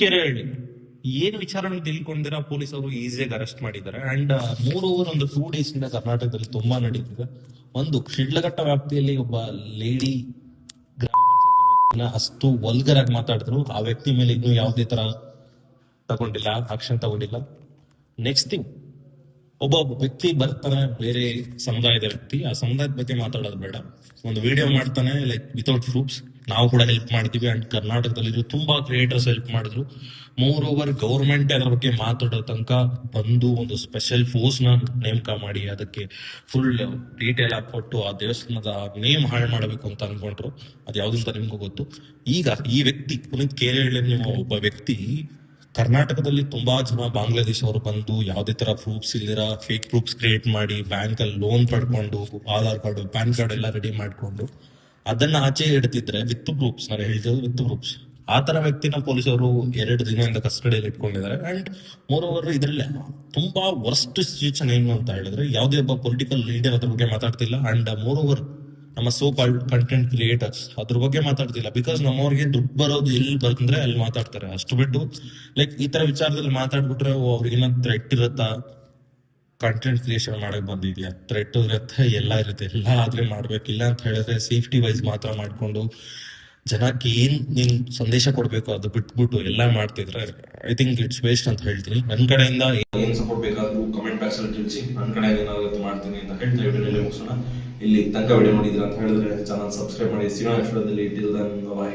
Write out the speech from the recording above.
ಕೆರೆಹಳ್ಳಿ ಏನು ವಿಚಾರಣೆ ತಿಳ್ಕೊಂಡಿರ ಪೊಲೀಸ್ ಅವರು ಈಸಿಯಾಗಿ ಅರೆಸ್ಟ್ ಮಾಡಿದ್ದಾರೆ. ಅಂಡ್ ಮೂರ್ ಓವರ್ ಒಂದು 2 days ಇಂದ ಕರ್ನಾಟಕದಲ್ಲಿ ತುಂಬಾ ನಡೀತಿದೆ. ಒಂದು ಶಿಡ್ಲಘಟ್ಟ ವ್ಯಾಪ್ತಿಯಲ್ಲಿ ಒಬ್ಬ ಲೇಡಿ ಗ್ರಾಮ ಪಂಚಾಯತ್ ವ್ಯಕ್ತಿನ ಅಷ್ಟು ವಲ್ಗರ್ ಆಗಿ ಮಾತಾಡಿದ್ರು. ಆ ವ್ಯಕ್ತಿ ಮೇಲೆ ಇನ್ನೂ ಯಾವುದೇ ತರ ತಗೊಂಡಿಲ್ಲ, ಆಕ್ಷನ್ ತಗೊಂಡಿಲ್ಲ. ನೆಕ್ಸ್ಟ್ ಥಿಂಗ್, ಒಬ್ಬ ವ್ಯಕ್ತಿ ಬರ್ತಾನೆ, ಬೇರೆ ಸಮುದಾಯದ ವ್ಯಕ್ತಿ, ಆ ಸಮುದಾಯದ ಬಗ್ಗೆ ಮಾತಾಡೋದು ಬೇಡ, ಒಂದು ವಿಡಿಯೋ ಮಾಡ್ತಾನೆ ಲೈಕ್ ವಿತೌಟ್ ಪ್ರೂಫ್ಸ್. ನಾವು ಕೂಡ ಹೆಲ್ಪ್ ಮಾಡಿದ್ವಿ ಅಂಡ್ ಕರ್ನಾಟಕದಲ್ಲಿ ತುಂಬಾ ಕ್ರಿಯೇಟರ್ಸ್ ಹೆಲ್ಪ್ ಮಾಡಿದ್ರು. ಮೋರ್ ಓವರ್ ಗೌರ್ಮೆಂಟ್ ಅದ್ರ ಬಗ್ಗೆ ಮಾತಾಡೋ ತನಕ ಬಂದು ಒಂದು ಸ್ಪೆಷಲ್ ಫೋರ್ಸ್ ನ ನೇಮಕ ಮಾಡಿ ಅದಕ್ಕೆ ಫುಲ್ ಡೀಟೇಲ್ ಆಗಿ ಕೊಟ್ಟು ಆ ದೇವಸ್ಥಾನದ ನೇಮ್ ಹಾಳು ಮಾಡಬೇಕು ಅಂತ ಅನ್ಕೊಂಡ್ರು. ಅದ್ ಯಾವ್ದಂತ ನಿಮ್ಗೂ ಗೊತ್ತು. ಈಗ ಈ ವ್ಯಕ್ತಿ ಪುನೀತ್ ಕೆರೆಹಳ್ಳಿ ಒಬ್ಬ ವ್ಯಕ್ತಿ ಕರ್ನಾಟಕದಲ್ಲಿ ತುಂಬಾ ಜನ ಬಾಂಗ್ಲಾದೇಶ ಅವರು ಬಂದು ಯಾವುದೇ ತರ ಪ್ರೂಫ್ಸ್ ಇಲ್ದಿರ ಫೇಕ್ ಪ್ರೂಫ್ಸ್ ಕ್ರಿಯೇಟ್ ಮಾಡಿ ಬ್ಯಾಂಕ್ ಅಲ್ಲಿ ಲೋನ್ ಪಡ್ಕೊಂಡು ಆಧಾರ್ ಕಾರ್ಡ್ ಪ್ಯಾನ್ ಕಾರ್ಡ್ ಎಲ್ಲ ರೆಡಿ ಮಾಡ್ಕೊಂಡು ಅದನ್ನ ಆಚೆ ಇಡ್ತಿದ್ರೆ ವಿತ್ ಪ್ರೂಫ್ಸ್, ನಾನು ಹೇಳಿದ್ರು ವಿತ್ ಪ್ರೂಫ್ಸ್. ಆ ತರ ವ್ಯಕ್ತಿನ ಪೊಲೀಸರು 2 ದಿನದಿಂದ ಕಸ್ಟಡಿಯಲ್ಲಿ ಇಟ್ಕೊಂಡಿದ್ದಾರೆ. ಅಂಡ್ ಮೋರ್ ಓವರ್ ಇದ್ರಲ್ಲಿ ತುಂಬಾ ವರ್ಸ್ಟ್ ಸಿಚುವೇಶನ್ ಏನು ಅಂತ ಹೇಳಿದ್ರೆ, ಯಾವುದೇ ಒಬ್ಬ ಪೊಲಿಟಿಕಲ್ ಲೀಡರ್ ಅದ್ರ ಬಗ್ಗೆ ಮಾತಾಡ್ತಿಲ್ಲ. ಅಂಡ್ ಮೋರ್ ಓವರ್ ನಮ್ಮ ಸೋ ಕಾಲ್ಡ್ ಕಂಟೆಂಟ್ ಕ್ರಿಯೇಟರ್ಸ್ ಅದ್ರ ಬಗ್ಗೆ ಮಾತಾಡ್ತಿಲ್ಲ. ಬಿಕಾಸ್ ನಮ್ಮವ್ರಿಗೆ ದುಡ್ಡು ಬರೋದು ಎಲ್ಲಿ ಬಂದ್ರೆ ಅಲ್ಲಿ ಮಾತಾಡ್ತಾರೆ. ಅಷ್ಟು ಬಿಟ್ಟು ಲೈಕ್ ಈ ತರ ವಿಚಾರದಲ್ಲಿ ಮಾತಾಡ್ಬಿಟ್ರೆ ಅವ್ರಿಗೆ ಏನೋ ಥ್ರೆಟ್ ಇರುತ್ತಾ, ಕಂಟೆಂಟ್ ಕ್ರಿಯೇಷನ್ ಮಾಡಕ್ ಬಂದಿದ್ಯಾ, ಥ್ರೆಟ್ ಇರುತ್ತೆ, ಎಲ್ಲ ಇರುತ್ತೆ, ಎಲ್ಲ ಆದ್ರೆ ಮಾಡ್ಬೇಕಿಲ್ಲ ಅಂತ ಹೇಳಿದ್ರೆ ಸೇಫ್ಟಿ ವೈಸ್ ಮಾತ್ರ ಮಾಡ್ಕೊಂಡು ಜನಕ್ಕೆ ಏನ್ ನೀನ್ ಸಂದೇಶ ಕೊಡ್ಬೇಕು ಅದು ಬಿಟ್ಬಿಟ್ಟು ಎಲ್ಲ ಮಾಡ್ತಿದ್ರೆ ಐ ಥಿಂಕ್ ಇಟ್ಸ್ ವೇಸ್ಟ್ ಅಂತ ಹೇಳ್ತೀನಿ. ನನ್ ಕಡೆಯಿಂದ ಏನ್ ಸಪೋರ್ಟ್ ಬೇಕಾದ್ರೂ ಕಮೆಂಟ್ ಬಾಕ್ಸ್ ಅಲ್ಲಿ ತಿಳಿಸಿ, ನನ್ನ ಕಡೆ ಏನಾಗುತ್ತೆ ಮಾಡ್ತೀನಿ ಅಂತ ಹೇಳ್ತಾ ವಿಡಿಯೋನಲ್ಲಿ ಮುಗಿಸೋಣ. ಇಲ್ಲಿ ತನಕ ವಿಡಿಯೋ ನೋಡಿದ್ರ ಅಂತ ಹೇಳಿದ್ರೆ ಚಾನಲ್ ಸಬ್ಸ್ಕ್ರೈಬ್ ಮಾಡಿ. ಸಿಗೋಣ ವಿಡಿಯೋದಲ್ಲಿ. Till then by.